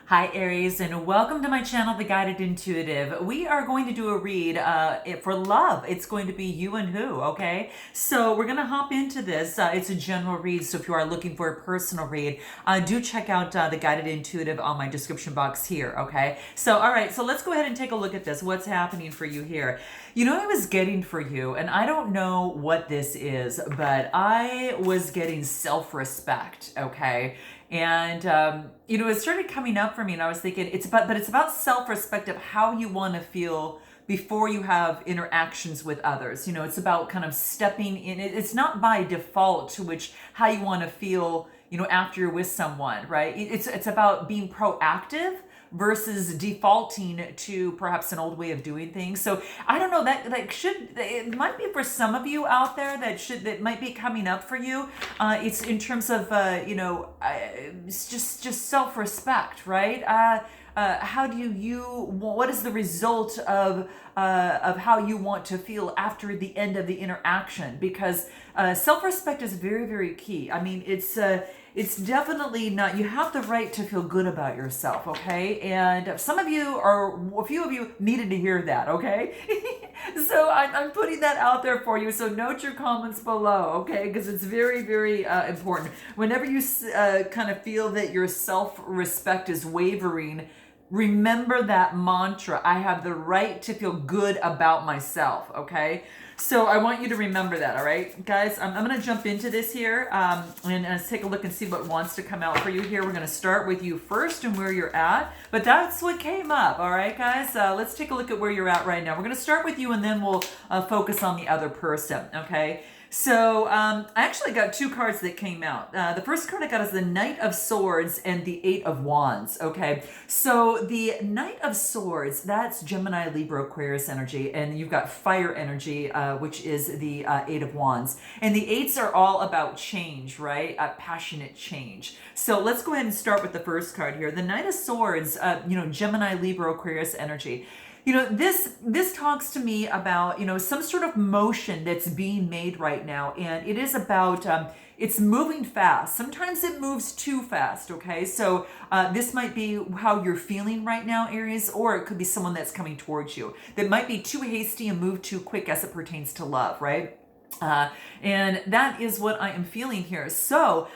Hi Aries, and welcome to my channel, The Guided Intuitive. We are going to do a read for love. It's going to be you and who, okay? So we're going to hop into this. It's a general read, so if you are looking for a personal read, do check out The Guided Intuitive on my description box here, okay? So, all right, so let's go ahead and take a look at this. What's happening for you here? You know, I was getting for you, and I don't know what this is, but I was getting self-respect, okay? And it started coming up for me, and I was thinking it's about self-respect of how you want to feel before you have interactions with others. It's about kind of stepping in. It's not by default to which how you want to feel, after you're with someone, right? It's about being proactive versus defaulting to perhaps an old way of doing things. So I don't know, that it might be for some of you out there that might be coming up for you. It's in terms of it's just self-respect, right? How do what is the result of how you want to feel after the end of the interaction? Because self-respect is very, very key. I mean, it's definitely not, you have the right to feel good about yourself, okay? And a few of you needed to hear that, okay? So I'm putting that out there for you. So note your comments below, okay? Because it's very, very important. Whenever you kind of feel that your self-respect is wavering, remember that mantra. I have the right to feel good about myself, okay? So I want you to remember that, all right? Guys, I'm going to jump into this here and let's take a look and see what wants to come out for you here. We're going to start with you first and where you're at, but that's what came up, all right, guys? Let's take a look at where you're at right now. We're going to start with you and then we'll focus on the other person, okay? So I actually got two cards that came out. The first card I got is the Knight of Swords and the Eight of Wands, okay? So the Knight of Swords, that's Gemini, Libra, Aquarius energy, and you've got fire energy, which is the Eight of Wands. And the eights are all about change, right? Passionate change. So let's go ahead and start with the first card here. The Knight of Swords, Gemini, Libra, Aquarius energy. This talks to me about, some sort of motion that's being made right now. And it is about, it's moving fast. Sometimes it moves too fast, okay? So this might be how you're feeling right now, Aries, or it could be someone that's coming towards you that might be too hasty and move too quick as it pertains to love, right? And that is what I am feeling here. So,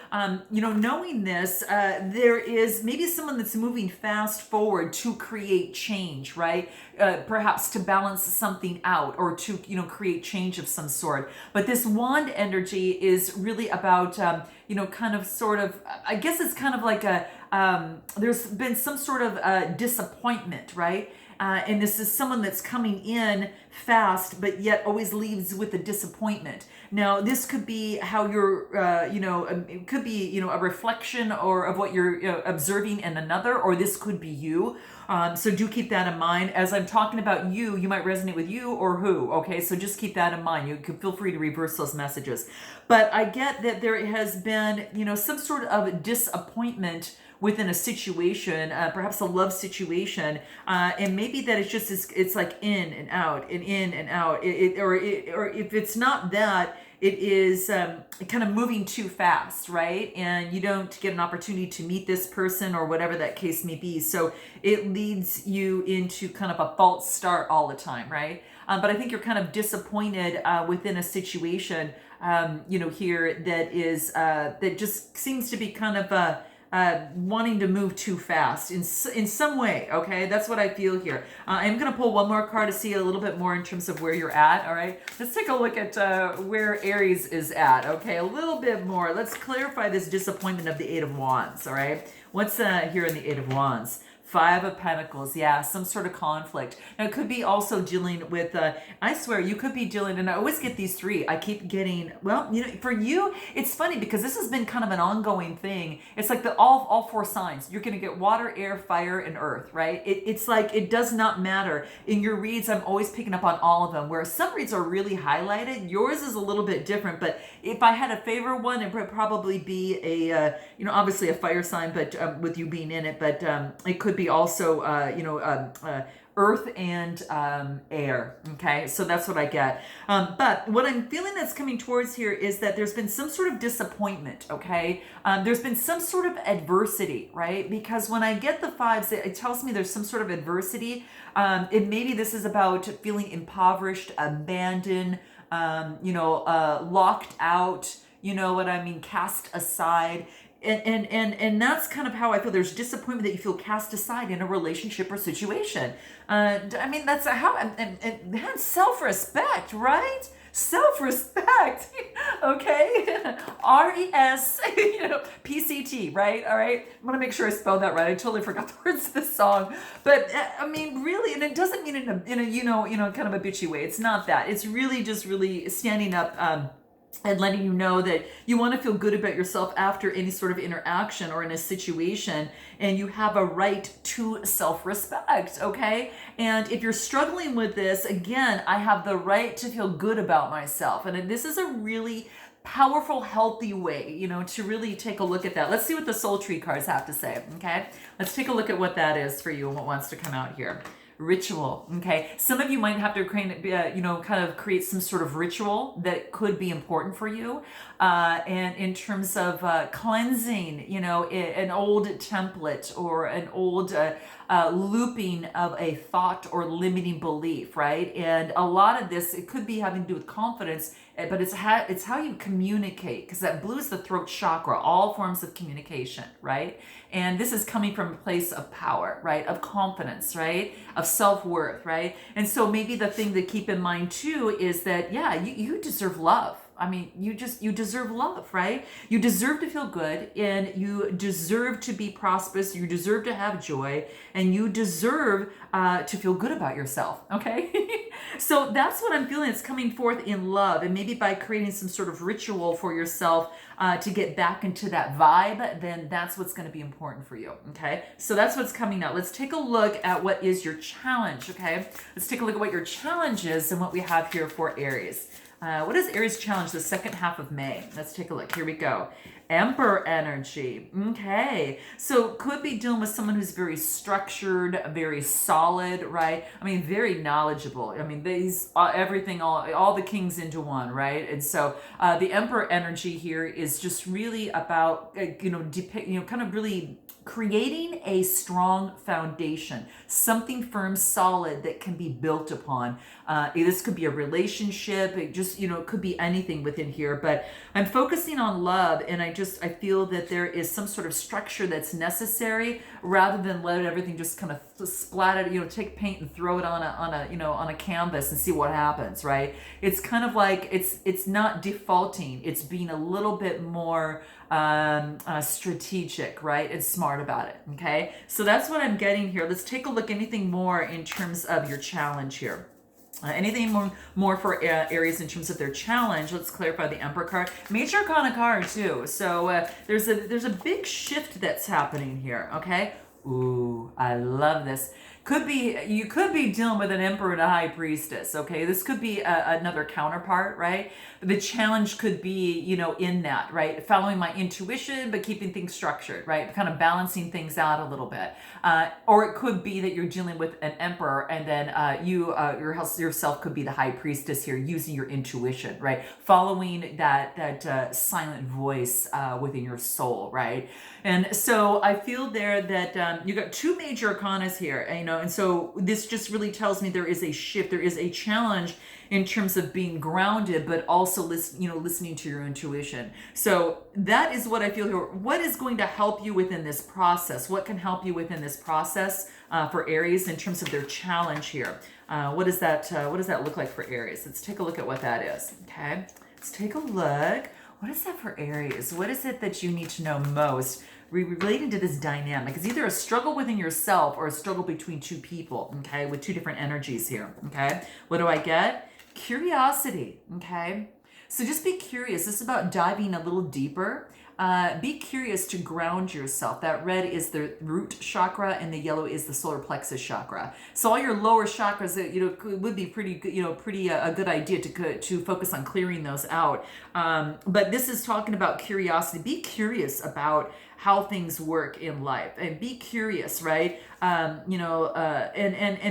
knowing this, there is maybe someone that's moving fast forward to create change, right? Perhaps to balance something out or to, create change of some sort. But this wand energy is really about, kind of sort of, I guess it's kind of like there's been some sort of disappointment, right? And this is someone that's coming in fast, but yet always leaves with a disappointment. Now, this could be how you're, it could be, a reflection or of what you're observing in another, or this could be you. So do keep that in mind. As I'm talking about you might resonate with you or who, okay? So just keep that in mind. You can feel free to reverse those messages. But I get that there has been, some sort of disappointment within a situation, perhaps a love situation, and maybe that it's like in and out and in and out, or if it's not that, it is kind of moving too fast, right? And you don't get an opportunity to meet this person or whatever that case may be. So it leads you into kind of a false start all the time, right? But I think you're kind of disappointed within a situation, here that just seems to be kind of wanting to move too fast in some way, okay? That's what I feel here. I'm going to pull one more card to see a little bit more in terms of where you're at, all right? Let's take a look at where Aries is at, okay? A little bit more. Let's clarify this disappointment of the Eight of Wands, all right? What's here in the Eight of Wands? Five of Pentacles, yeah, some sort of conflict. Now, it could be also dealing with, I swear, you could be dealing, and I always get these three. I keep getting, well, for you, it's funny because this has been kind of an ongoing thing. It's like all four signs. You're going to get water, air, fire, and earth, right? It's like it does not matter. In your reads, I'm always picking up on all of them, where some reads are really highlighted. Yours is a little bit different, but if I had a favorite one, it would probably be obviously a fire sign, but with you being in it, but it could be also, earth and air. Okay, so that's what I get. But what I'm feeling that's coming towards here is that there's been some sort of disappointment. Okay, there's been some sort of adversity, right? Because when I get the fives, it tells me there's some sort of adversity. Maybe this is about feeling impoverished, abandoned, locked out. You know what I mean? Cast aside. And that's kind of how I feel. There's disappointment that you feel cast aside in a relationship or situation. I mean, that's how, and that's self-respect, right? Self-respect, okay? R-E-S, P-C-T, right? All right. I want to make sure I spelled that right. I totally forgot the words of the song. But I mean, really, and it doesn't mean in a kind of a bitchy way. It's not that. It's really just really standing up, and letting you know that you want to feel good about yourself after any sort of interaction or in a situation, and you have a right to self-respect, okay? And if you're struggling with this, again, I have the right to feel good about myself. And this is a really powerful, healthy way, to really take a look at that. Let's see what the soul tree cards have to say, okay? Let's take a look at what that is for you and what wants to come out here. Ritual. Okay, some of you might have to kind of create some sort of ritual that could be important for you, and in terms of cleansing, an old template or an old looping of a thought or limiting belief, right? And a lot of this, it could be having to do with confidence, but it's how you communicate, because that blue is the throat chakra, all forms of communication, right? And this is coming from a place of power, right? Of confidence, right? Of self-worth, right? And so maybe the thing to keep in mind too is that, yeah, you deserve love. I mean, you deserve love, right? You deserve to feel good, and you deserve to be prosperous. You deserve to have joy, and you deserve to feel good about yourself, okay? So that's what I'm feeling. It's coming forth in love, and maybe by creating some sort of ritual for yourself to get back into that vibe, then that's what's going to be important for you, okay? So that's what's coming out. Let's take a look at what is your challenge, okay? Let's take a look at what your challenge is and what we have here for Aries. What is Aries challenge the second half of May? Let's take a look. Here we go. Emperor energy. Okay. So could be dealing with someone who's very structured, very solid, right? I mean, very knowledgeable. I mean, these everything, all the kings into one, right? And so the Emperor energy here is just really about, kind of really creating a strong foundation, something firm, solid that can be built upon. This could be a relationship. It just, it could be anything within here, but I'm focusing on love, and I feel that there is some sort of structure that's necessary rather than let everything just kind of splat it, take paint and throw it on a canvas and see what happens, right? It's kind of like, it's not defaulting. It's being a little bit more strategic, right? And smart about it, okay? So that's what I'm getting here. Let's take a look. Anything more in terms of your challenge here? Anything more for Aries in terms of their challenge? Let's clarify the Emperor card. Major Arcana card too. So there's a big shift that's happening here, okay? Ooh, I love this. You could be dealing with an Emperor and a High Priestess, okay? This could be another counterpart, right? The challenge could be, in that, right? Following my intuition, but keeping things structured, right? Kind of balancing things out a little bit. Or it could be that you're dealing with an Emperor, and then yourself could be the High Priestess here, using your intuition, right? Following that silent voice within your soul, right? And so I feel there that you got two major arcanas here, and so this just really tells me there is a shift, there is a challenge in terms of being grounded, but also listening to your intuition. So that is what I feel here. What is going to help you within this process? What can help you within this process for Aries in terms of their challenge here? What does that look like for Aries? Let's take a look at what that is. Okay, let's take a look. What is that for Aries? What is it that you need to know most relating to this dynamic? It's either a struggle within yourself or a struggle between two people, okay, with two different energies here, okay? What do I get? Curiosity, okay? So just be curious. This is about diving a little deeper be curious to ground yourself. That red is the root chakra and the yellow is the solar plexus chakra. So all your lower chakras, would be pretty good, pretty a good idea to focus on clearing those out. But this is talking about curiosity. Be curious about how things work in life, and be curious, right? And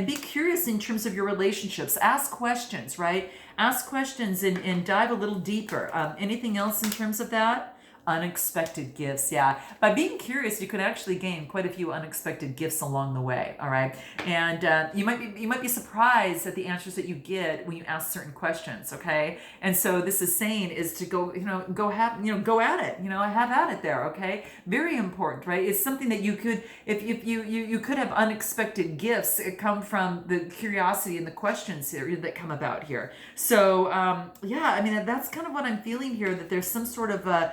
be curious in terms of your relationships. Ask questions, right? Ask questions and dive a little deeper. Anything else in terms of that? Unexpected gifts, yeah. By being curious, you could actually gain quite a few unexpected gifts along the way. All right, and you might be surprised at the answers that you get when you ask certain questions. Okay, and so this is saying is to go at it. Have at it there. Okay, very important, right? It's something that you could if you could have unexpected gifts come from the curiosity and the questions here that come about here. So yeah, I mean that's kind of what I'm feeling here. That there's some sort of a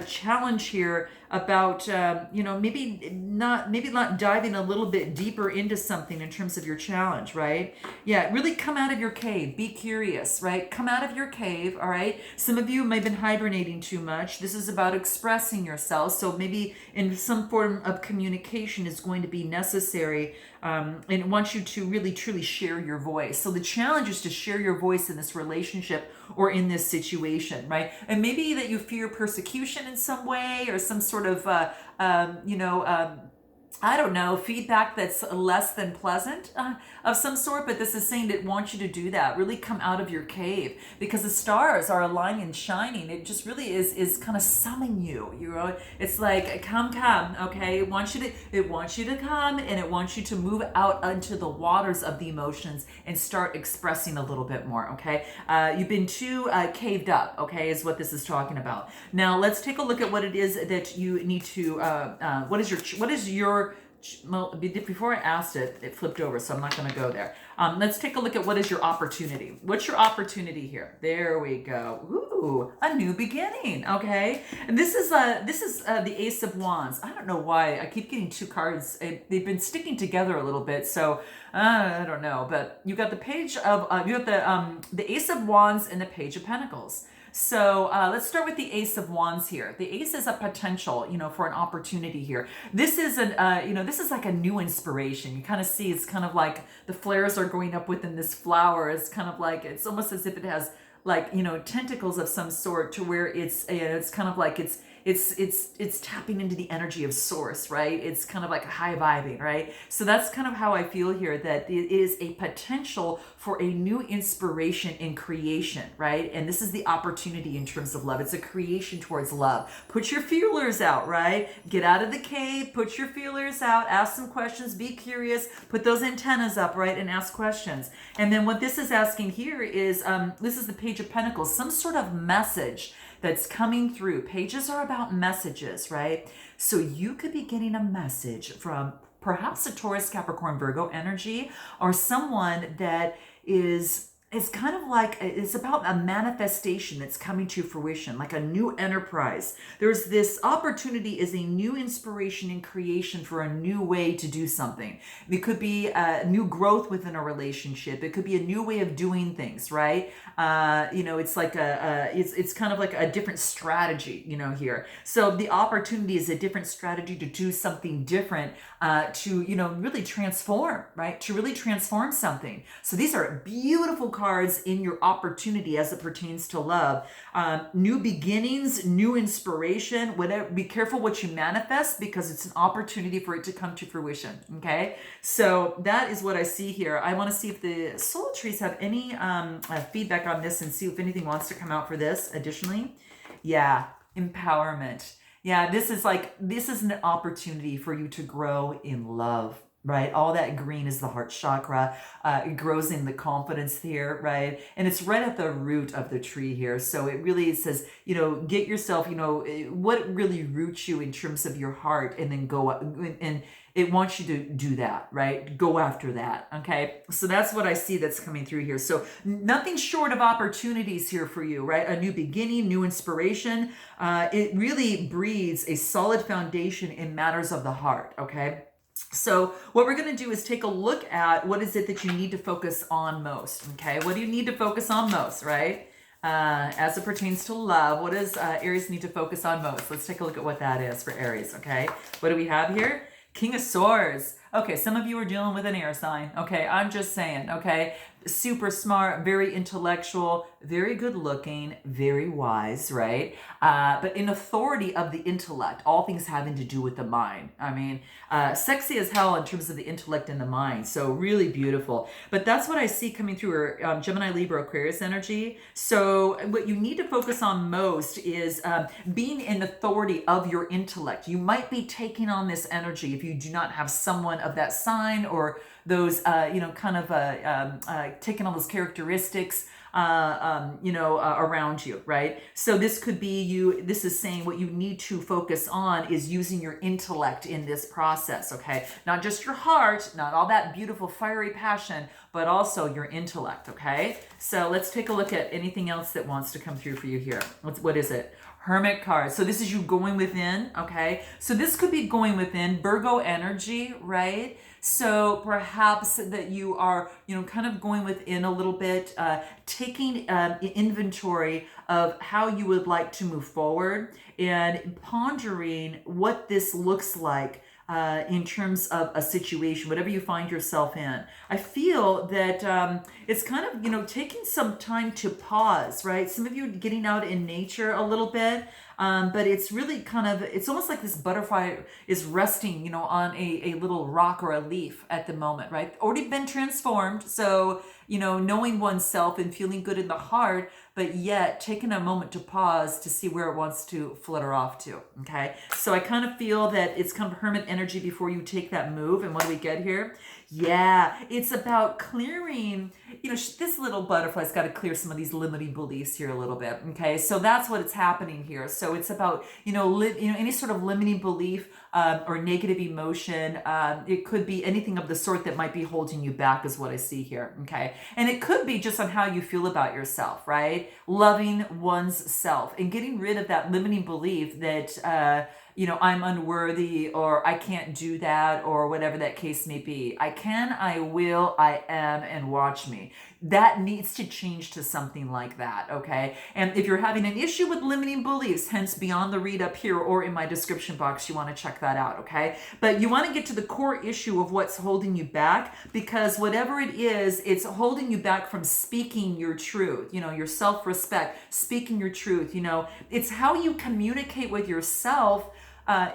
challenge here about maybe not diving a little bit deeper into something in terms of your challenge, right? Yeah, really come out of your cave. Be curious, right? Come out of your cave, all right? Some of you may have been hibernating too much. This is about expressing yourself, so maybe in some form of communication is going to be necessary, and it wants you to really truly share your voice. So the challenge is to share your voice in this relationship or in this situation, right? And maybe that you fear persecution in some way or some sort of I don't know, feedback that's less than pleasant of some sort, but this is saying it wants you to do that. Really come out of your cave because the stars are aligning and shining. It just really is kind of summoning you. It's like come, okay? It wants you to come, and it wants you to move out into the waters of the emotions and start expressing a little bit more. Okay, you've been too caved up. Okay, is what this is talking about. Now let's take a look at what it is that you need to. What is your well, before I asked it, it flipped over, so I'm not going to go there. Let's take a look at what is your opportunity. What's your opportunity here? There we go. Ooh, a new beginning. Okay, and this is the Ace of Wands. I don't know why I keep getting two cards. They've been sticking together a little bit, so I don't know. But you got the page of you got the Ace of Wands and the Page of Pentacles. So let's start with the Ace of Wands here. The Ace is a potential, for an opportunity here. This is this is like a new inspiration. You kind of see it's kind of like the flares are going up within this flower. It's kind of like it's almost as if it has like tentacles of some sort to where it's kind of like it's tapping into the energy of source, right? It's kind of like high vibing, right? So that's kind of how I feel here, that it is a potential for a new inspiration in creation, right? And this is the opportunity in terms of love. It's a creation towards love. Put your feelers out, right? Get out of the cave, put your feelers out, ask some questions, be curious, put those antennas up, right? And ask questions. And then what this is asking here is, this is the Page of Pentacles, some sort of message that's coming through. Pages are about messages, right? So you could be getting a message from perhaps a Taurus, Capricorn, Virgo energy, or someone that is kind of like, it's about a manifestation that's coming to fruition, like a new enterprise. There's this opportunity is a new inspiration and creation for a new way to do something. It could be a new growth within a relationship. It could be a new way of doing things, right? It's like it's kind of like a different strategy, here. So the opportunity is a different strategy to do something different, to, really transform, right? To really transform something. So these are beautiful cards in your opportunity as it pertains to love. New beginnings, new inspiration, whatever. Be careful what you manifest because it's an opportunity for it to come to fruition. Okay. So that is what I see here. I want to see if the soul trees have any feedback on this and see if anything wants to come out for this additionally. Yeah. Empowerment. Yeah. This is an opportunity for you to grow in love. Right, all that green is the heart chakra. It grows in the confidence here, right? And it's right at the root of the tree here. So it really says, get yourself, what really roots you in terms of your heart, and then go and it wants you to do that, right? Go after that, okay? So that's what I see that's coming through here. So nothing short of opportunities here for you, right? A new beginning, new inspiration. It really breeds a solid foundation in matters of the heart, okay? So what we're going to do is take a look at what is it that you need to focus on most, okay? What do you need to focus on most, right? As it pertains to love, what does Aries need to focus on most? Let's take a look at what that is for Aries, okay? What do we have here? King of Swords. Okay, some of you are dealing with an air sign. Okay, I'm just saying, okay? Super smart, very intellectual, very good looking, very wise, right? But in authority of the intellect, all things having to do with the mind. I mean, sexy as hell in terms of the intellect and the mind. So really beautiful. But that's what I see coming through her Gemini, Libra, Aquarius energy. So what you need to focus on most is being in authority of your intellect. You might be taking on this energy if you do not have someone of that sign or those, taking on those characteristics, around you, right? So this could be you, this is saying what you need to focus on is using your intellect in this process, okay? Not just your heart, not all that beautiful fiery passion, but also your intellect, okay? So let's take a look at anything else that wants to come through for you here. What is it? Hermit card. So this is you going within, okay? So this could be going within, Virgo energy, right? So perhaps that you are, kind of going within a little bit, taking inventory of how you would like to move forward and pondering what this looks like in terms of a situation, whatever you find yourself in. I feel that it's kind of, taking some time to pause, right? Some of you are getting out in nature a little bit, but it's really kind of, it's almost like this butterfly is resting, on a little rock or a leaf at the moment, right? Already been transformed. So, knowing oneself and feeling good in the heart, but yet taking a moment to pause to see where it wants to flutter off to, okay? So I kind of feel that it's kind of hermit energy before you take that move. And what do we get here? Yeah, it's about clearing, this little butterfly's got to clear some of these limiting beliefs here a little bit, okay? So that's what it's happening here. So it's about, any sort of limiting belief or negative emotion. It could be anything of the sort that might be holding you back is what I see here, okay? And it could be just on how you feel about yourself, right? Loving one's self and getting rid of that limiting belief that, I'm unworthy or I can't do that or whatever that case may be. I can, I will, I am, and watch me. That needs to change to something like that, okay? And if you're having an issue with limiting beliefs, hence beyond the read up here or in my description box, you want to check that out, okay? But you want to get to the core issue of what's holding you back, because whatever it is, it's holding you back from speaking your truth, your self-respect, speaking your truth, it's how you communicate with yourself.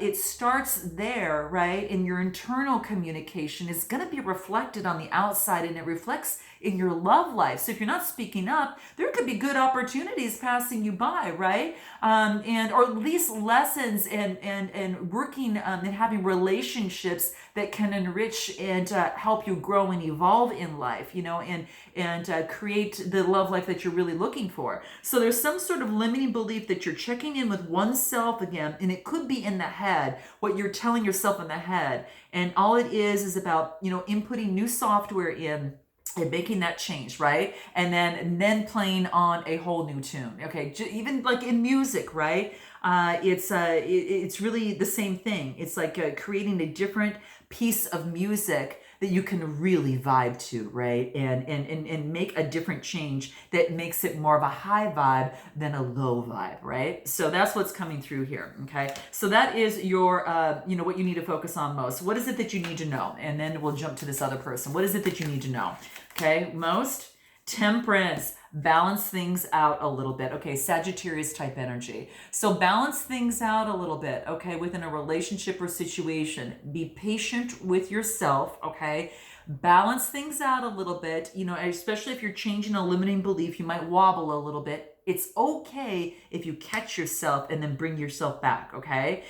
It starts there, right? And your internal communication is going to be reflected on the outside, and it reflects in your love life. So if you're not speaking up, there could be good opportunities passing you by, right? Or at least lessons and working and having relationships that can enrich and help you grow and evolve in life, and create the love life that you're really looking for. So there's some sort of limiting belief that you're checking in with oneself again, and it could be in the head, what you're telling yourself in the head. And all it is about, inputting new software in and making that change, right? And then playing on a whole new tune. Okay, even like in music, right? It's really the same thing. It's like creating a different piece of music that you can really vibe to, right? And make a different change that makes it more of a high vibe than a low vibe, right? So that's what's coming through here, okay? So that is your, what you need to focus on most. What is it that you need to know? And then we'll jump to this other person. What is it that you need to know? Okay, most temperance. Balance things out a little bit. Okay, Sagittarius type energy. So balance things out a little bit, okay, within a relationship or situation. Be patient with yourself, okay? Balance things out a little bit, especially if you're changing a limiting belief, you might wobble a little bit. It's okay if you catch yourself and then bring yourself back, okay?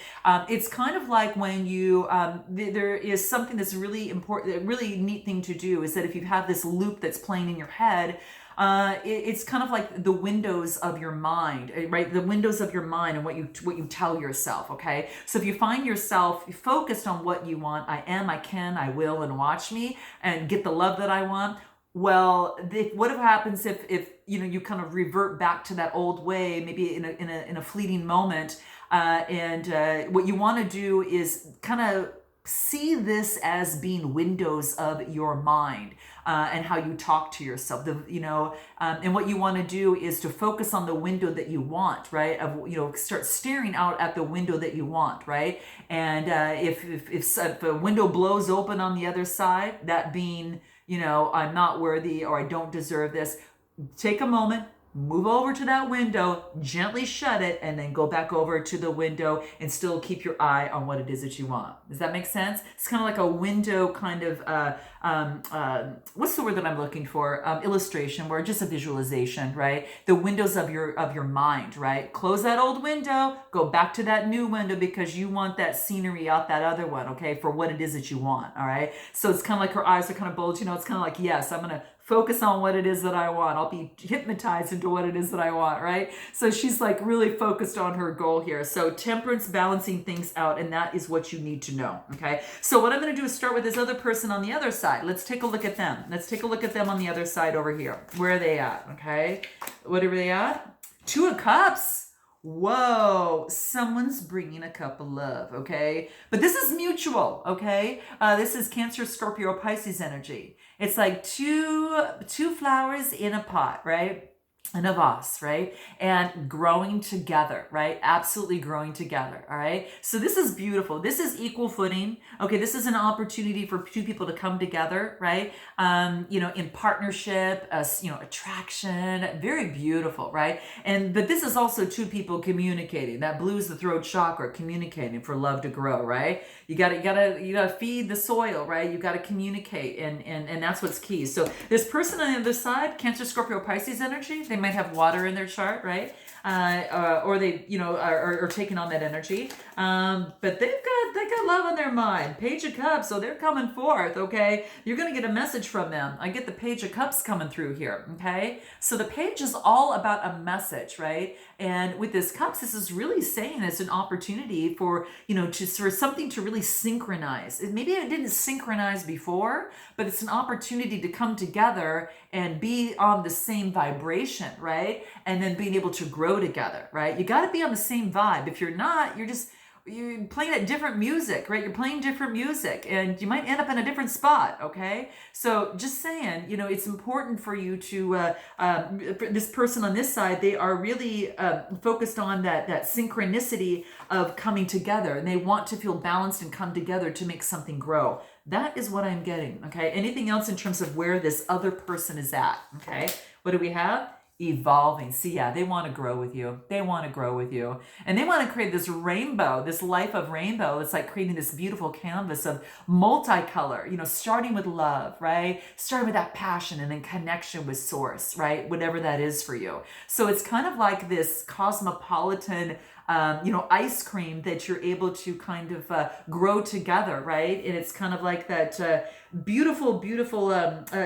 It's kind of like when you, there is something that's really important, a really neat thing to do is that if you have this loop that's playing in your head, it's kind of like the windows of your mind, right? The windows of your mind and what you tell yourself, okay? So if you find yourself focused on what you want, I am, I can, I will, and watch me, and get the love that I want, well, what happens if you kind of revert back to that old way, maybe in a fleeting moment, and what you want to do is kind of see this as being windows of your mind, and how you talk to yourself. And what you want to do is to focus on the window that you want, right? Start staring out at the window that you want, right? And if a window blows open on the other side, that being, I'm not worthy or I don't deserve this, take a moment, move over to that window, gently shut it, and then go back over to the window and still keep your eye on what it is that you want. Does that make sense? It's kind of like a window kind of, what's the word that I'm looking for? Illustration, where just a visualization, right? The windows of your mind, right? Close that old window, go back to that new window because you want that scenery out that other one, okay? For what it is that you want, all right? So it's kind of like her eyes are kind of bulged, it's kind of like, yes, I'm going to focus on what it is that I want. I'll be hypnotized into what it is that I want, right? So she's like really focused on her goal here. So temperance, balancing things out, and that is what you need to know, okay? So what I'm going to do is start with this other person on the other side. Let's take a look at them. Let's take a look at them on the other side over here. Where are they at, okay? What are they at? Two of Cups. Whoa, someone's bringing a cup of love, okay? But this is mutual, okay? This is Cancer, Scorpio, Pisces energy. It's like two flowers in a pot, right? In a vase, right? And growing together, right? Absolutely growing together, all right? So this is beautiful. This is equal footing. Okay, this is an opportunity for two people to come together, right? In partnership, attraction, very beautiful, right? But this is also two people communicating. That blue's the throat chakra, communicating for love to grow, right? You gotta feed the soil, right? You gotta communicate, and that's what's key. So this person on the other side, Cancer, Scorpio, Pisces energy, they might have water in their chart, right? Or they, are taking on that energy. But they got love on their mind. Page of Cups, so they're coming forth, okay? You're going to get a message from them. I get the Page of Cups coming through here, okay? So the page is all about a message, right? And with this Cups, this is really saying it's an opportunity for, for something to really synchronize. Maybe it didn't synchronize before, but it's an opportunity to come together and be on the same vibration, right? And then being able to grow together, right? You got to be on the same vibe. If you're not, you're playing at different music, right? You're playing different music and you might end up in a different spot, okay? So just saying, it's important for you to, for this person on this side, they are really focused on that synchronicity of coming together, and they want to feel balanced and come together to make something grow. That is what I'm getting, okay? Anything else in terms of where this other person is at, okay? What do we have? Evolving. See, yeah, they want to grow with you. They want to grow with you. And they want to create this rainbow, this life of rainbow. It's like creating this beautiful canvas of multicolor, starting with love, right? Starting with that passion and then connection with source, right? Whatever that is for you. So it's kind of like this cosmopolitan ice cream that you're able to kind of grow together, right? And it's kind of like that beautiful,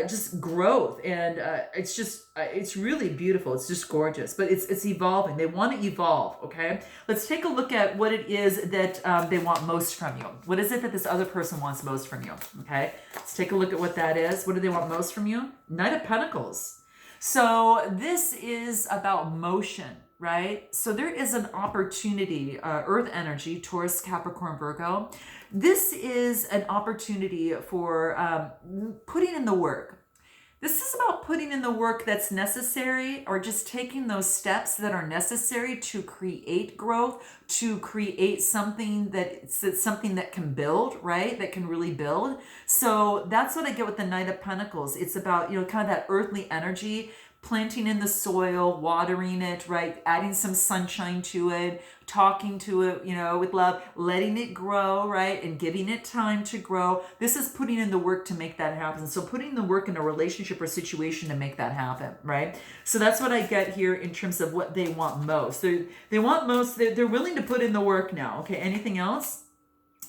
just growth. And it's really beautiful. It's just gorgeous, but it's evolving. They want to evolve, okay? Let's take a look at what it is that they want most from you. What is it that this other person wants most from you, okay? Let's take a look at what that is. What do they want most from you? Knight of Pentacles. So this is about motion, right? So there is an opportunity, Earth energy, Taurus, Capricorn, Virgo. This is an opportunity for putting in the work. This is about putting in the work that's necessary, or just taking those steps that are necessary to create growth, to create something that can build, right? That can really build. So that's what I get with the Knight of Pentacles. It's about, kind of that earthly energy, planting in the soil, watering it, right? Adding some sunshine to it, talking to it, with love, letting it grow, right? And giving it time to grow. This is putting in the work to make that happen. So putting the work in a relationship or situation to make that happen, right? So that's what I get here in terms of what they want most. They want most, they're willing to put in the work now. Okay, anything else?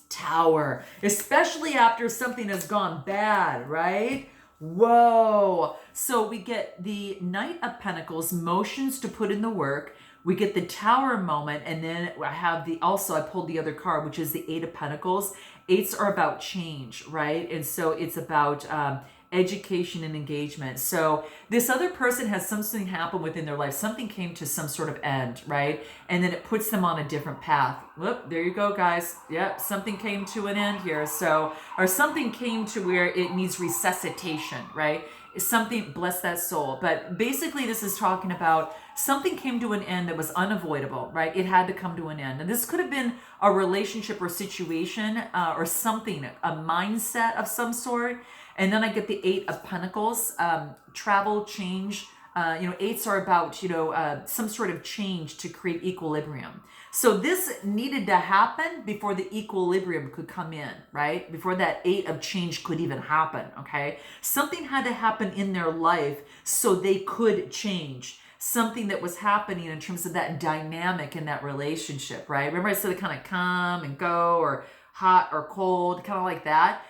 Tower, especially after something has gone bad, right? Whoa. So we get the Knight of Pentacles, motions to put in the work. We get the Tower moment, and then I have I pulled the other card, which is the Eight of Pentacles. Eights are about change, right? And so it's about education and engagement. So this other person has something happen within their life. Something came to some sort of end, right? And then it puts them on a different path. Whoop, there you go, guys. Yep, something came to an end here. So, or something came to where it needs resuscitation, right? Something, bless that soul. But basically this is talking about something came to an end that was unavoidable, right? It had to come to an end. And this could have been a relationship or situation or something, a mindset of some sort. And then I get the 8 of Pentacles, travel, change. Eights are about, some sort of change to create equilibrium. So this needed to happen before the equilibrium could come in, right? Before that 8 of change could even happen, okay? Something had to happen in their life so they could change. Something that was happening in terms of that dynamic in that relationship, right? Remember I said it kind of come and go, or hot or cold, kind of like that.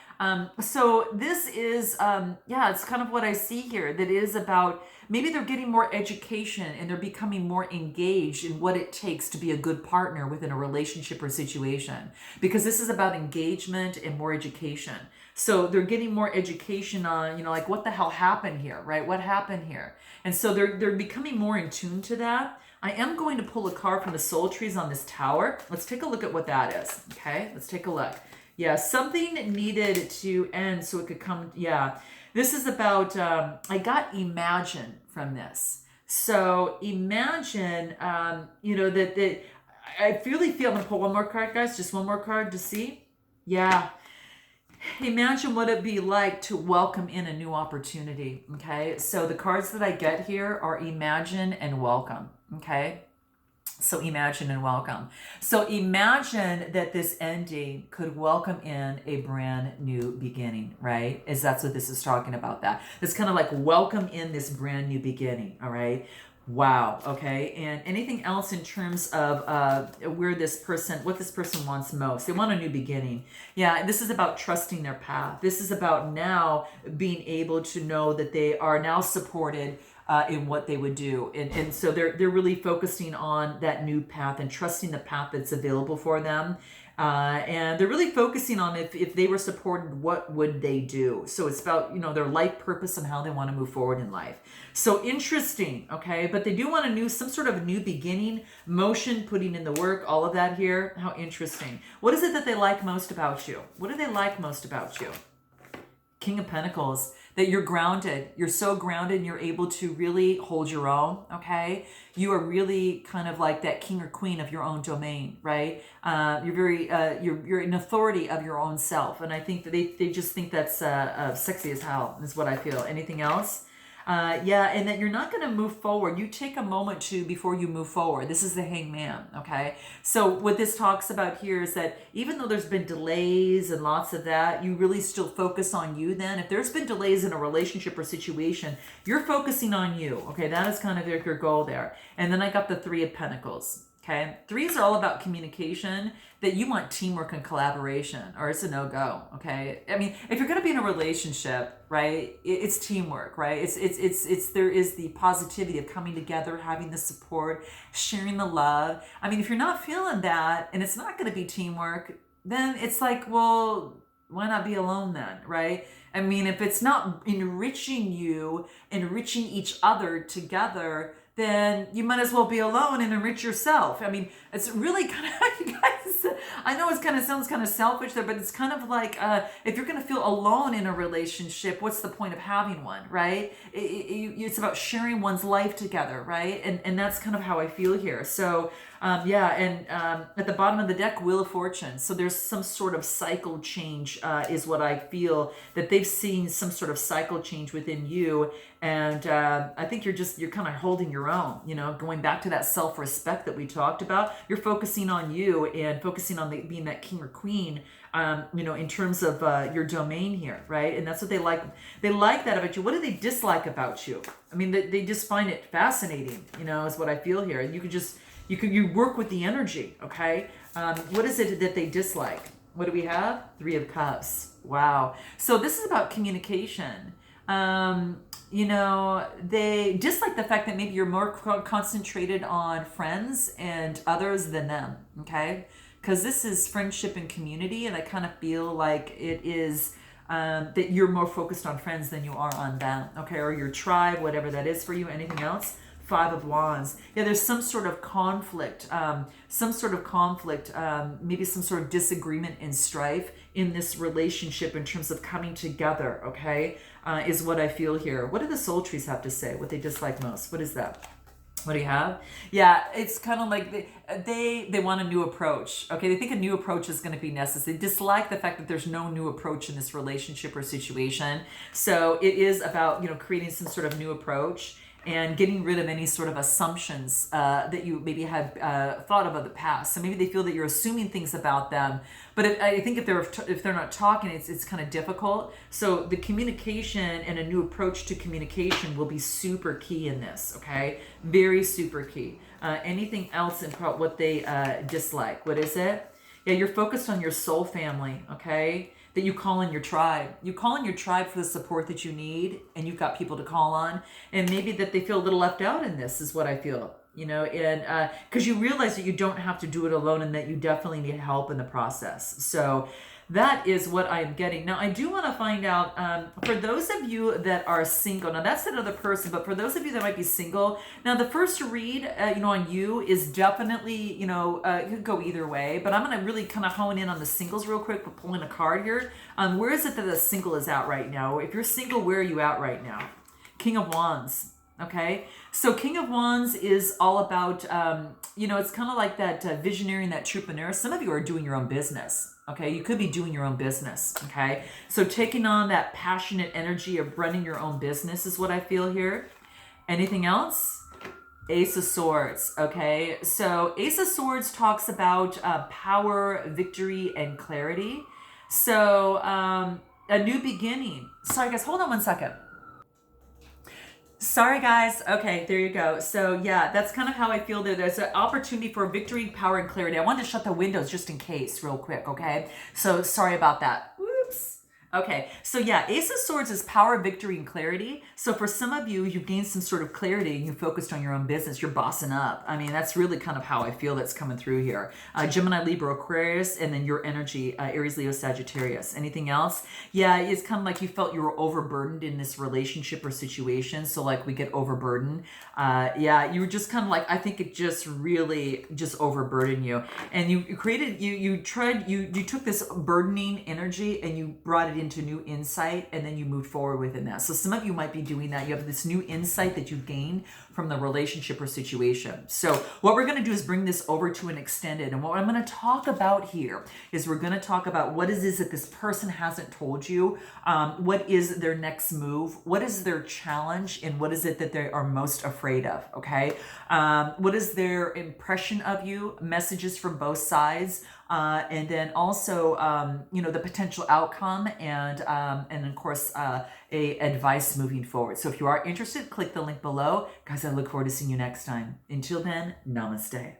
So this is, it's kind of what I see here. That is about, maybe they're getting more education and they're becoming more engaged in what it takes to be a good partner within a relationship or situation. Because this is about engagement and more education. So they're getting more education on, like what the hell happened here, right? What happened here? And so they're becoming more in tune to that. I am going to pull a card from the soul trees on this tower. Let's take a look at what that is. Okay, let's take a look. Yeah, something needed to end so it could come. Yeah, this is about, I got imagine from this. So imagine, that I really feel, I'm going to pull one more card, guys, just one more card to see. Yeah. Imagine what it'd be like to welcome in a new opportunity, okay? So the cards that I get here are imagine and welcome, okay? So imagine and welcome. So imagine that this ending could welcome in a brand new beginning, right? That's what this is talking about. That it's kind of like welcome in this brand new beginning, all right? Wow. Okay. And anything else in terms of what this person wants most? They want a new beginning. Yeah. This is about trusting their path. This is about now being able to know that they are now supported in what they would do. And so they're really focusing on that new path and trusting the path that's available for them. And they're really focusing on if they were supported, what would they do? So it's about, their life purpose and how they want to move forward in life. So interesting, okay? But they do want some sort of a new beginning, motion, putting in the work, all of that here. How interesting. What is it that they like most about you? What do they like most about you? King of Pentacles, that you're grounded. You're so grounded and you're able to really hold your own, okay? You are really kind of like that king or queen of your own domain, right? You're very, you're an authority of your own self. And I think that they just think that's sexy as hell, is what I feel. Anything else? And that you're not going to move forward. You take a moment before you move forward. This is the hangman, okay? So what this talks about here is that even though there's been delays and lots of that, you really still focus on you then. If there's been delays in a relationship or situation, you're focusing on you, okay? That is kind of your goal there. And then I got the 3 of Pentacles. Okay, 3s are all about communication, that you want teamwork and collaboration, or it's a no-go. Okay, I mean, if you're going to be in a relationship, right, it's teamwork, right? It's there is the positivity of coming together, having the support, sharing the love. I mean, if you're not feeling that and it's not going to be teamwork, then it's like, well, why not be alone then, right? I mean, if it's not enriching you, enriching each other together, then you might as well be alone and enrich yourself. I mean, it's really kind of, you guys, I know it sounds kind of selfish there, but it's kind of like, if you're going to feel alone in a relationship, what's the point of having one, right? It's about sharing one's life together, right? And that's kind of how I feel here. So, at the bottom of the deck, Wheel of Fortune. So there's some sort of cycle change, is what I feel, that they've seen some sort of cycle change within you. And I think you're kind of holding your own, going back to that self-respect that we talked about. You're focusing on you and focusing on being that king or queen, in terms of your domain here, right? And that's what they like. They like that about you. What do they dislike about you? I mean, they just find it fascinating, is what I feel here. And you work with the energy, okay? What is it that they dislike? What do we have? 3 of Cups. Wow. So this is about communication. They dislike the fact that maybe you're more concentrated on friends and others than them, okay? Because this is friendship and community, and I kind of feel like it is that you're more focused on friends than you are on them, okay, or your tribe, whatever that is for you. Anything else? Five of Wands. Yeah, there's some sort of conflict, maybe some sort of disagreement and strife in this relationship in terms of coming together, okay, is what I feel here. What do the soul trees have to say? What they dislike most? What is that? What do you have? Yeah, it's kind of like they want a new approach. Okay, they think a new approach is going to be necessary. They dislike the fact that there's no new approach in this relationship or situation. So it is about, creating some sort of new approach and getting rid of any sort of assumptions that you maybe had thought of the past. So maybe they feel that you're assuming things about them. But I think if they're not talking, it's kind of difficult. So the communication and a new approach to communication will be super key in this. Okay, very super key. Anything else about what they dislike? What is it? Yeah, you're focused on your soul family. Okay. That you call in your tribe. You call in your tribe for the support that you need, and you've got people to call on. And maybe that they feel a little left out in this is what I feel, and because you realize that you don't have to do it alone and that you definitely need help in the process. So that is what I'm getting. Now, I do want to find out, for those of you that are single, now that's another person, but for those of you that might be single, now the first read, on you is definitely, it could go either way, but I'm going to really kind of hone in on the singles real quick for pulling a card here. Where is it that the single is at right now? If you're single, where are you at right now? King of Wands. Okay, so King of Wands is all about, it's kind of like that visionary and that entrepreneur. Some of you are doing your own business. Okay, you could be doing your own business. Okay, so taking on that passionate energy of running your own business is what I feel here. Anything else? Ace of Swords. Okay, so Ace of Swords talks about power, victory, and clarity. So a new beginning. Sorry, guys, hold on one second. Sorry, guys. Okay, there you go. So yeah, that's kind of how I feel there. There's an opportunity for victory, power, and clarity. I wanted to shut the windows just in case real quick, okay? So sorry about that. Whoops. Okay, so yeah, Ace of Swords is power, victory, and clarity. So for some of you, you've gained some sort of clarity and you focused on your own business. You're bossing up. I mean, that's really kind of how I feel that's coming through here. Gemini, Libra, Aquarius, and then your energy, Aries, Leo, Sagittarius. Anything else? Yeah, it's kind of like you felt you were overburdened in this relationship or situation. So like we get overburdened. Yeah, you were just kind of like, I think it just really just overburdened you. And you created, you took this burdening energy and you brought it into new insight, and then you moved forward within that. So some of you might be doing that. You have this new insight that you've gained from the relationship or situation. So what we're going to do is bring this over to an extended. And what I'm going to talk about here is we're going to talk about what it is that this person hasn't told you. What is their next move? What is their challenge? And what is it that they are most afraid of? Okay. What is their impression of you? Messages from both sides. And then also, the potential outcome and of course, a advice moving forward. So if you are interested, click the link below. Guys, I look forward to seeing you next time. Until then, namaste.